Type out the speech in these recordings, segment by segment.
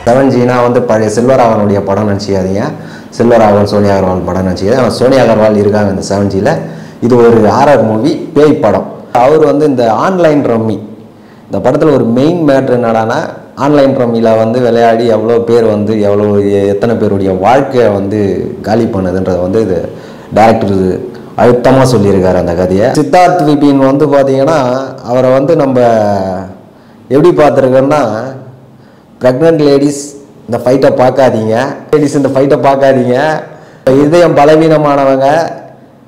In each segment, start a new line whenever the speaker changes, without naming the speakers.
7Gனா வந்து பழைய செல்வராகவனுடைய படம் நினச்சிக்காதீங்க. செல்வராகவன் சோனியா அகர்வால் படம் நினச்சிக்காதீங்க. ஆனால் சோனியா அகர்வால் இருக்காங்க இந்த 7Gல. இது ஒரு ஹாரர் மூவி, பேய் படம். அவர் வந்து இந்த ஆன்லைன் ரம்மி, இந்த படத்தில் ஒரு மெயின் மேட்ரு என்னடானா, ஆன்லைன் ரம்மியில் வந்து விளையாடி எவ்வளோ பேர் வந்து எத்தனை பேருடைய வாழ்க்கையை வந்து காலி பண்ணுதுன்றதை வந்து இது டைரக்டர் அழுத்தமாக சொல்லியிருக்காரு அந்த கதையை. சித்தார்த் விபின் வந்து பார்த்தீங்கன்னா அவரை வந்து நம்ம எப்படி பார்த்துருக்கோன்னா, ப்ரெக்னென்ட் லேடிஸ் இந்த ஃபைட்டை பார்க்காதீங்க, இதயம் பலவீனமானவங்க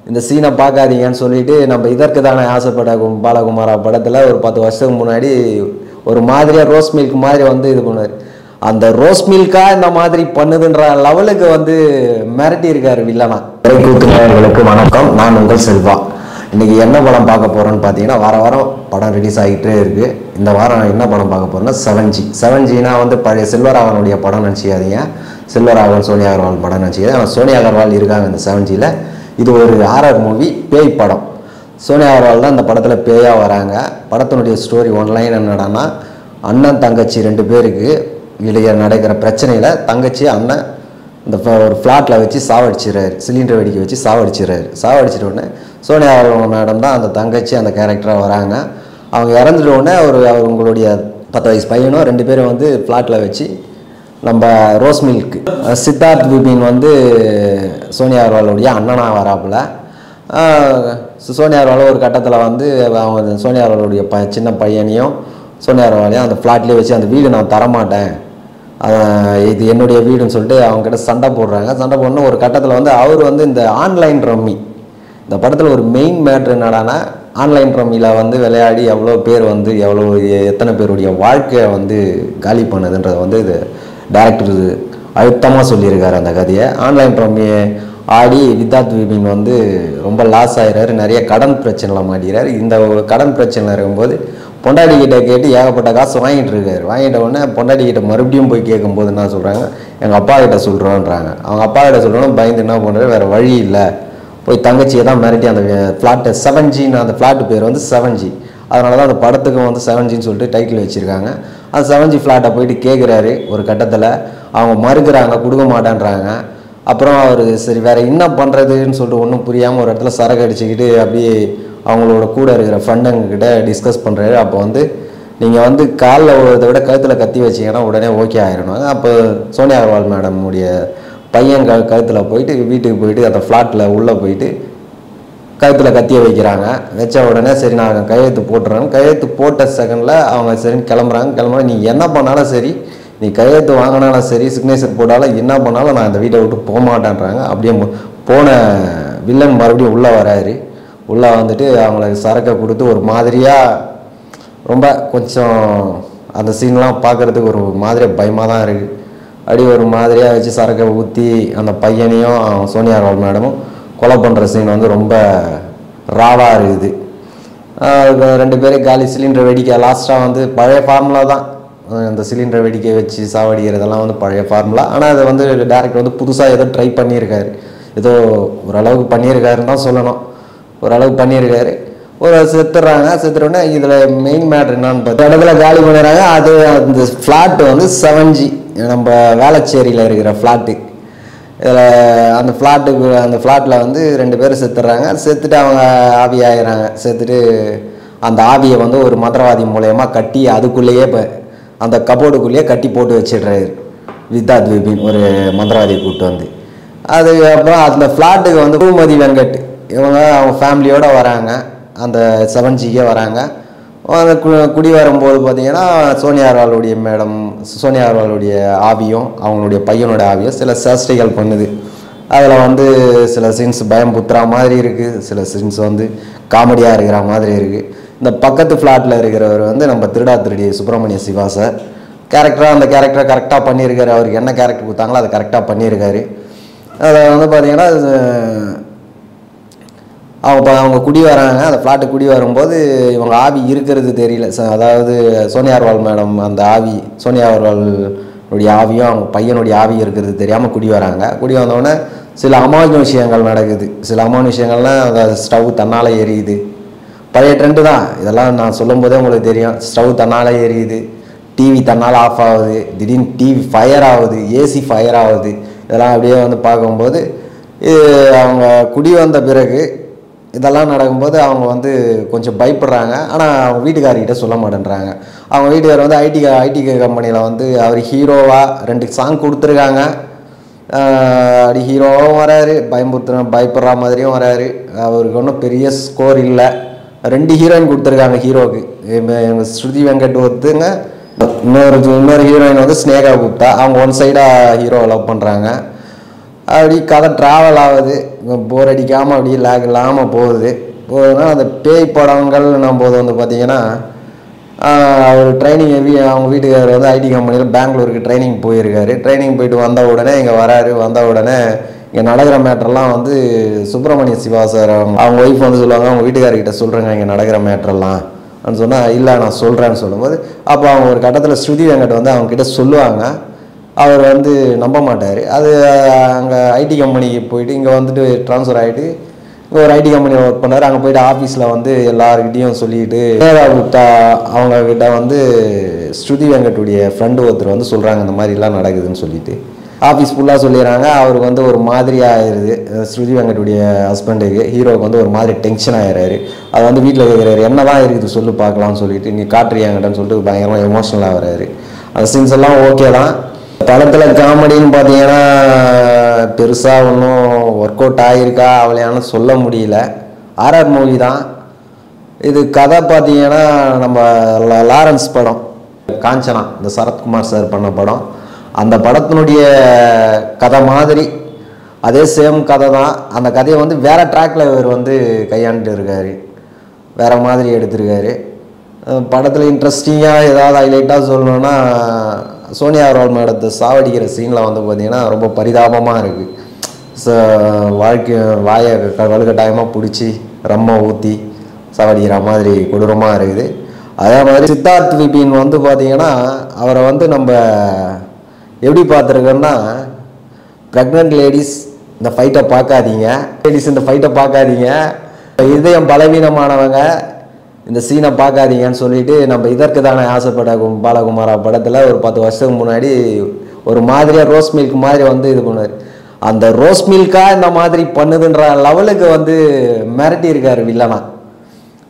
இந்த சீனை பார்க்காதீங்கன்னு சொல்லிட்டு நம்ம இதற்கு தானே ஆசைப்பட்ட பாலகுமாரா படத்தில் ஒரு 10 வருஷத்துக்கு முன்னாடி ஒரு மாதிரியாக ரோஸ் மில்க் மாதிரி வந்து இது பண்ணுவார். அந்த ரோஸ் மில்காக இந்த மாதிரி பண்ணுதுன்ற லெவலுக்கு வந்து மிரட்டி இருக்காரு வில்லனா. கூத்துநேயர்களுக்கு வணக்கம், நான் உங்கள் செல்வா. இன்றைக்கி என்ன படம் பார்க்க போகிறோன்னு பார்த்தீங்கன்னா, வாரம் படம் ரிலீஸ் ஆகிட்டே இருக்குது. இந்த வாரம் என்ன படம் பார்க்க போகிறோன்னா 7Gனா வந்து பழைய செல்வராகவனுடைய படம் நினச்சிக்காதீங்க. செல்வராகவன் சோனியா அகர்வால் படம் நினச்சிக்காதீங்க. ஆனால் சோனியா அகர்வால் இருக்காங்க இந்த 7Gல. இது ஒரு ஹாரர் மூவி, பேய் படம். சோனியா அகர்வால் தான் இந்த படத்தில் பேயாக வராங்க. படத்தினுடைய ஸ்டோரி ஒன்லைன் என்னடானா, அண்ணன் தங்கச்சி 2 பேருக்கு இடையே நடக்கிற பிரச்சனையில் தங்கச்சி அண்ணன் இந்த ஒரு ஃப்ளாட்டில் வச்சு சாவடிச்சிடறாரு, சிலிண்டர் வெடிக்க வச்சு சாவடிச்சிடறாரு. சாவடிச்சிட்ட உடனே சோனியா அகர்வால் மேடம் தான் அந்த தங்கச்சி அந்த கேரக்டராக வராங்க. அவங்க இறந்துட்ட உடனே அவங்களுடைய 10 வயசு பையனும் 2 பேரும் வந்து ஃப்ளாட்டில் வச்சு நம்ம ரோஸ் மில்க் சித்தார்த் விபின் வந்து சோனியா அகர்வாலுடைய அண்ணனாக வராப்புல. சோனியா அகர்வால் ஒரு கட்டத்தில் வந்து அவங்க சோனியா அகர்வாலுடைய சின்ன பையனையும் சோனியா அகர்வாலையும் அந்த ஃப்ளாட்லேயே வச்சு அந்த வீடு நான் தரமாட்டேன், இது என்னுடைய வீடுன்னு சொல்லிட்டு அவங்ககிட்ட சண்டை போடுறாங்க. சண்டை போடணும் ஒரு கட்டத்தில் வந்து அவர் வந்து இந்த ஆன்லைன் ரம்மி, இந்த படத்தில் ஒரு மெயின் மேட்ரு என்னடானா, ஆன்லைன் ரம்மியில் வந்து விளையாடி எவ்வளோ பேர் வந்து எத்தனை பேருடைய வாழ்க்கையை வந்து காலி பண்ணுதுன்றதை வந்து இது டைரக்டர் அழுத்தமாக சொல்லியிருக்காரு அந்த கதையை. ஆன்லைன் ரம்மியை ஆடி சித்தார்த் விபின் வந்து ரொம்ப லாஸ் ஆகிறாரு, நிறைய கடன் பிரச்சனையில் மாட்டிக்கிறாரு. இந்த கடன் பிரச்சனையில் இருக்கும்போது பொண்டாட்டிக்கிட்ட கேட்டு ஏகப்பட்ட காசு வாங்கிட்டு இருக்காரு. வாங்கிட்ட உடனே பொண்டாட்டிக்கிட்ட மறுபடியும் போய் கேட்கும்போது என்ன சொல்கிறாங்க, எங்கள் அப்பா கிட்ட சொல்கிறோன்றாங்க. அவங்க அப்பா கிட்ட சொல்கிறோன்னு பயந்து என்ன பண்ணுறாரு, வேறு வழி இல்லை, போய் தங்கச்சியை தான் மிரட்டி அந்த ஃப்ளாட்டை 7Gன்னு அந்த ஃப்ளாட்டு பேர் வந்து 7G, அதனால தான் அந்த படத்துக்கும் வந்து 7Gன்னு சொல்லிட்டு டைட்டில் வச்சுருக்காங்க. அந்த 7G ஃப்ளாட்டை போயிட்டு கேட்குறாரு. ஒரு கட்டத்தில் அவங்க மறுக்கிறாங்க, கொடுக்க மாட்டேன்றாங்க. அப்புறம் அவர் சரி வேறு என்ன பண்ணுறதுன்னு சொல்லிட்டு ஒன்றும் புரியாமல் ஒரு இடத்துல சரக்கு அடிச்சுக்கிட்டு அப்படியே அவங்களோட கூட இருக்கிற ஃப்ரெண்டுங்கிட்ட டிஸ்கஸ் பண்ணுறாரு. அப்போ வந்து நீங்கள் வந்து காலில் இதை விட கழுத்தில் கத்தி வச்சிங்கன்னா உடனே ஓகே ஆகிடணும். அப்போ சோனியா அகர்வால் மேடமுடைய பையன் கழுத்தில் போயிட்டு வீட்டுக்கு போயிட்டு அந்த ஃப்ளாட்டில் உள்ளே போயிட்டு கழுத்தில் கத்தியை வைக்கிறாங்க. வச்ச உடனே சரி நான் கையெழுத்து போட்டுறேன். கையெழுத்து போட்ட செகண்டில் அவங்க சரின்னு கிளம்புறாங்க. நீ என்ன பண்ணாலும் சரி, நீ கையெழுத்து வாங்கினாலும் சரி, சிக்னேச்சர் போட்டாலும் என்ன பண்ணாலும் நான் இந்த வீட்டை விட்டு போக மாட்டேன்றாங்க. அப்படியே போன வில்லன் மறுபடியும் உள்ளே வராரு. உள்ளே வந்துட்டு அவங்களுக்கு சரக்கை கொடுத்து ஒரு மாதிரியாக ரொம்ப கொஞ்சம் அந்த சீன்லாம் பார்க்குறதுக்கு ஒரு மாதிரியாக பயமாக தான் இருக்குது. அப்படி ஒரு மாதிரியாக வச்சு சரக்கை ஊற்றி அந்த பையனையும் சோனியா அகர்வால் மேடமும் கொலை பண்ணுற சீன் வந்து ரொம்ப ராவாக இருக்குது. 2 பேரும் காலி சிலிண்டர் வெடிக்க லாஸ்ட்டாக வந்து பழைய ஃபார்முலா தான், அந்த சிலிண்டர் வெடிக்க வச்சு சாவடிக்கிறதெல்லாம் வந்து பழைய ஃபார்முலா. ஆனால் அதை வந்து டேரக்டர் வந்து புதுசாக ஏதோ ட்ரை பண்ணியிருக்காரு, ஏதோ ஓரளவுக்கு பண்ணியிருக்காருன்னு தான் சொல்லணும். ஓரளவுக்கு பண்ணியிருக்காரு. ஒரு செத்துடுறாங்க. செத்துட்டோடனே இதில் மெயின் மேட்ரு என்னான்னு பார்த்தா இடத்துல காலி பண்ணிடுறாங்க. அது அந்த ஃப்ளாட்டு வந்து 7G நம்ம வேளச்சேரியில் இருக்கிற ஃப்ளாட்டு. இதில் அந்த ஃப்ளாட்டில் வந்து 2 பேர் செத்துடுறாங்க. செத்துட்டு அவங்க ஆவி ஆகிறாங்க. செத்துட்டு அந்த ஆவியை வந்து ஒரு மந்திரவாதி மூலயமா கட்டி அதுக்குள்ளேயே இப்போ அந்த கபோர்டுக்குள்ளேயே கட்டி போட்டு வச்சிடுறாரு சித்தார்த் விபின், ஒரு மந்திரவாதியை கூப்பிட்டு வந்து. அதுக்கப்புறம் அந்த ஃப்ளாட்டுக்கு வந்து பூமதி வெங்கட் இவங்க அவங்க ஃபேமிலியோடு வராங்க, அந்த 7Gக்கே வராங்க. அந்த குடி வரும்போது பார்த்தீங்கன்னா சோனியா அகர்வாலுடைய ஆவியும் அவங்களுடைய பையனோட ஆவியும் சில சேஷ்டைகள் பண்ணுது. அதில் வந்து சில சீன்ஸ் பயம் புத்துற மாதிரி இருக்குது, சில சீன்ஸ் வந்து காமெடியாக இருக்கிற மாதிரி இருக்குது. இந்த பக்கத்து ஃப்ளாட்டில் இருக்கிறவர் வந்து நம்ம திருடா திருடி சுப்பிரமணிய சிவா சார் அந்த கேரக்டரை கரெக்டாக பண்ணியிருக்காரு. அவருக்கு என்ன கேரக்டர் கொடுத்தாங்களோ அதை கரெக்டாக பண்ணியிருக்காரு. அதை வந்து பார்த்திங்கன்னா அவங்க குடி வராங்க. அந்த ஃப்ளாட்டு குடி வரும்போது இவங்க ஆவி இருக்கிறது தெரியல. அதாவது சோனியா அகர்வால் மேடம் அந்த ஆவி, சோனியா அகர்வாலுடைய ஆவியும் அவங்க பையனுடைய ஆவி இருக்கிறது தெரியாமல் குடி வராங்க. குடி வந்தோடனே சில அமானுஷ்யங்கள் நடக்குது. சில அமானுஷ்யங்கள்லாம் அந்த ஸ்டவ் தன்னால் எரியுது. பழைய ட்ரெண்டு தான் இதெல்லாம், நான் சொல்லும் போதே உங்களுக்கு தெரியும். ஸ்டவ் தன்னால் எரியுது, டிவி தன்னால் ஆஃப் ஆகுது, திடீர்னு டிவி ஃபயர் ஆகுது, ஏசி ஃபயர் ஆகுது. இதெல்லாம் அப்படியே வந்து பார்க்கும்போது அவங்க குடி வந்த பிறகு இதெல்லாம் நடக்கும்போது அவங்க வந்து கொஞ்சம் பயப்படுறாங்க. ஆனால் அவங்க வீட்டுக்காரர்கிட்ட சொல்ல மாட்டேன்றாங்க. அவங்க வீட்டுக்காரர் வந்து ஐடி கம்பெனியில் வந்து அவர் ஹீரோவாக 2 சாங் கொடுத்துருக்காங்க. அப்படி ஹீரோவும் வராரு, பயப்படுற மாதிரியும் வராரு. அவருக்கு ஒன்றும் பெரிய ஸ்கோர் இல்லை. 2 ஹீரோயின் கொடுத்துருக்காங்க ஹீரோவுக்கு. எங்கள் ஸ்ருதி வெங்கட் ஒருத்துங்க, இன்னொரு ஹீரோயின் வந்து ஸ்னேகா குப்தா. அவங்க ஒன் சைடாக ஹீரோவை லவ் பண்ணுறாங்க. அப்படி கதை ட்ராவல் ஆகுது, போர் அடிக்காமல் அப்படியே லேக் இல்லாமல் போகுதுன்னா அந்த பேய் படங்கள்னும் போது வந்து பார்த்திங்கன்னா அவர் ட்ரைனிங் அவங்க வீட்டுக்காரர் வந்து ஐடி கம்பெனியில் பெங்களூருக்கு ட்ரைனிங் போயிருக்காரு. ட்ரைனிங் போயிட்டு வந்த உடனே இங்கே வராரு. வந்த உடனே இங்கே நடக்கிற மேட்டர்லாம் வந்து சுப்பிரமணிய சிவா சார் அவங்க ஒய்ஃப் வந்து சொல்லுவாங்க, அவங்க வீட்டுக்காரர்கிட்ட சொல்கிறேங்க இங்கே நடக்கிற மேட்டர்லாம் அப்படின்னு சொன்னால், இல்லை நான் சொல்கிறேன்னு சொல்லும்போது அப்போ அவங்க ஒரு கட்டத்தில் ஸ்ருதி வெங்கட் வந்து அவங்கக்கிட்ட சொல்லுவாங்க. அவர் வந்து நம்ப மாட்டார். அது அங்கே ஐடி கம்பெனிக்கு போயிட்டு இங்கே வந்துட்டு ட்ரான்ஸ்ஃபர் ஆகிட்டு ஒரு ஐடி கம்பெனியில் ஒர்க் பண்ணார். அங்கே போய்ட்டு ஆஃபீஸில் வந்து எல்லாருக்கிட்டையும் சொல்லிட்டு ஸ்னேகா குப்தா அவங்கக்கிட்ட வந்து ஸ்ருதி வெங்கட்டுடைய ஃப்ரெண்டு ஒருத்தர் வந்து சொல்கிறாங்க இந்த மாதிரிலாம் நடக்குதுன்னு சொல்லிட்டு ஆஃபீஸ் ஃபுல்லாக சொல்லிடுறாங்க. அவருக்கு வந்து ஒரு மாதிரி ஆயிடுது. ஸ்ருதி வெங்கட்டுடைய ஹஸ்பண்டுக்கு ஹீரோவுக்கு வந்து ஒரு மாதிரி டென்ஷன் ஆகிடுறாரு. அதை வந்து வீட்டில் கேட்குறாரு, என்ன தான் இருக்குது சொல்லு பார்க்கலாம்னு சொல்லிட்டு, நீ காட்டுறியாங்கன்னு சொல்லிட்டு பயங்கரமாக எமோஷனலாக வர்றாரு. அந்த சீன்ஸ் எல்லாம் ஓகே தான். படத்தில் காமெடின்னு பார்த்தீங்கன்னா பெருசாக ஒன்றும் ஒர்க் அவுட் ஆகியிருக்கா அவளையானு சொல்ல முடியல. ஆர்ஆர் மூவி தான் இது. கதை பார்த்தீங்கன்னா நம்ம லாரன்ஸ் படம் காஞ்சனா, இந்த சரத்குமார் சார் பண்ண படம், அந்த படத்தினுடைய கதை மாதிரி அதே சேம் கதை தான். அந்த கதையை வந்து வேறு ட்ராக்கில் இவர் வந்து கையாண்டுட்டு இருக்கார், வேறு மாதிரி எடுத்திருக்காரு. படத்தில் இன்ட்ரெஸ்டிங்காக ஏதாவது ஹைலைட்டாக சொல்லணுன்னா சோனியா அகர்வால் மேடத்தை சாவடிக்கிற சீனில் வந்து பார்த்திங்கன்னா ரொம்ப பரிதாபமாக இருக்குது. வாயை வலுக்கட்டாயமாக பிடிச்சி ரம்மை ஊற்றி சாவடிக்கிற மாதிரி கொடூரமாக இருக்குது. அதே மாதிரி சித்தார்த் விபின் வந்து பார்த்திங்கன்னா அவரை வந்து நம்ம எப்படி பார்த்துருக்கோன்னா, ப்ரெக்னென்ட் லேடிஸ் இந்த ஃபைட்டை பார்க்காதீங்க, இதயம் பலவீனமானவங்க இந்த சீனை பார்க்காதீங்கன்னு சொல்லிட்டு நம்ம இதற்கு தானே ஆசைப்பட பாலகுமாரா படத்தில் ஒரு 10 வருஷத்துக்கு முன்னாடி ஒரு மாதிரியாக ரோஸ் மில்க் மாதிரி வந்து இது பண்ணுவார். அந்த ரோஸ் மில்காக இந்த மாதிரி பண்ணுதுன்ற லெவலுக்கு வந்து மிரட்டி இருக்கார் வில்லனா.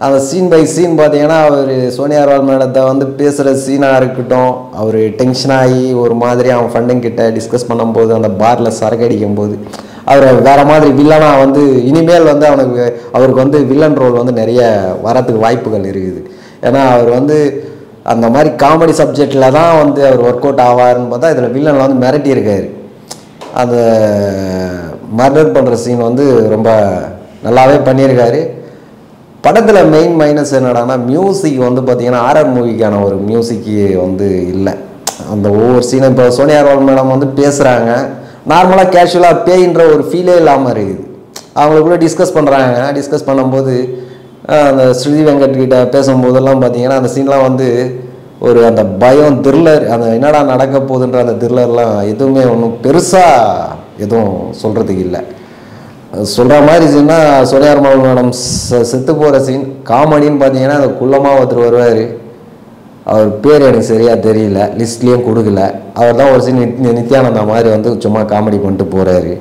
அந்த சீன் பை சீன் பார்த்தீங்கன்னா அவர் சோனியா அகர்வால் மேடத்தை வந்து பேசுகிற சீனாக இருக்கட்டும், அவர் டென்ஷன் ஆகி ஒரு மாதிரி அவன் ஃப்ரெண்டுங்க கிட்ட டிஸ்கஸ் பண்ணும்போது அந்த பாரில் சரக்கு அடிக்கும் போது அவர் வேறு மாதிரி வில்லனாக வந்து இனிமேல் வந்து அவருக்கு வந்து வில்லன் ரோல் வந்து நிறைய வரத்துக்கு வாய்ப்புகள் இருக்குது. ஏன்னா அவர் வந்து அந்த மாதிரி காமெடி சப்ஜெக்டில் தான் வந்து அவர் ஒர்க் அவுட் ஆவார்னு பார்த்தா இதில் வில்லனில் வந்து மிரட்டி இருக்கார். அந்த மர்டர் பண்ணுற சீன் வந்து ரொம்ப நல்லாவே பண்ணியிருக்காரு. படத்தில் மெயின் மைனஸ் என்னடானா மியூசிக் வந்து பார்த்திங்கன்னா ஆர்ஆர் மூவிக்கான ஒரு மியூசிக்கு வந்து இல்லை. அந்த ஒவ்வொரு சீனும் இப்போ சோனியா அகர்வால் மேடம் வந்து பேசுகிறாங்க, நார்மலாக கேஷுவலாக பேயின்ற ஒரு ஃபீலே இல்லாமல் இருக்குது. அவங்களுக்குள்ளே டிஸ்கஸ் பண்ணும்போது அந்த ஸ்ருதி வெங்கட் கிட்ட பேசும்போதெல்லாம் பார்த்தீங்கன்னா அந்த சீன்லாம் வந்து ஒரு அந்த பயம் த்ரில்லர், அந்த என்னடா நடக்க போகுதுன்ற அந்த த்ரில்லர்லாம் எதுவுமே ஒன்றும் பெருசாக எதுவும் சொல்கிறதுக்கு இல்லை. சொல்கிற மாதிரி சீன்னா சோனியா அகர்வால் மேடம் செத்து போகிற சீன் காமெடின்னு பார்த்தீங்கன்னா அந்த குள்ளமாக ஒருத்தர் வருவார், அவர் பேர் எனக்கு சரியாக தெரியல, லிஸ்ட்லேயும் கொடுக்கல. அவர் தான் ஒரு சீன் நித்யானந்தா மாதிரி வந்து சும்மா காமெடி பண்ணிட்டு போகிறாரு.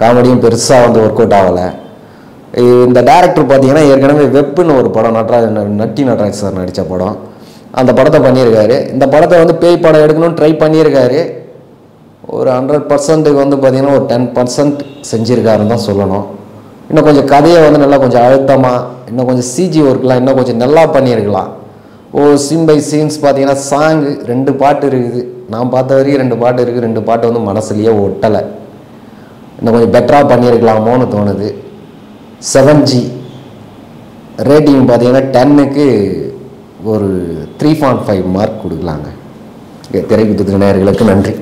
காமெடியும் பெருசாக வந்து ஒர்க் அவுட் ஆகலை. இந்த டேரக்டர் பார்த்தீங்கன்னா ஏற்கனவே வெப்புன்னு ஒரு படம் நட்டி நட்ராஜ் சார் நடித்த படம், அந்த படத்தை பண்ணியிருக்காரு. இந்த படத்தை வந்து பேய் படம் எடுக்கணும்னு ட்ரை பண்ணியிருக்காரு. ஒரு 100% வந்து பார்த்திங்கன்னா ஒரு 10% செஞ்சுருக்காருன்னு தான் சொல்லணும். இன்னும் கொஞ்சம் கதையை வந்து நல்லா கொஞ்சம் அழுத்தமாக, இன்னும் கொஞ்சம் சிஜி ஒர்க்லாம் இன்னும் கொஞ்சம் நல்லா பண்ணியிருக்கலாம். சீன் பை சீன்ஸ் பார்த்தீங்கன்னா சாங்கு 2 பாட்டு இருக்குது, நான் பார்த்த வரைக்கும் 2 பாட்டு இருக்குது. 2 பாட்டு வந்து மனசுலேயே ஒட்டலை, இன்னும் கொஞ்சம் பெட்டராக பண்ணியிருக்கலாமோன்னு தோணுது. 7G ரேட்டிங் பார்த்தீங்கன்னா 10க்கு ஒரு 3.5 மார்க் கொடுக்கலாங்க. திரைக்குத்து நேயர்களுக்கு நன்றி.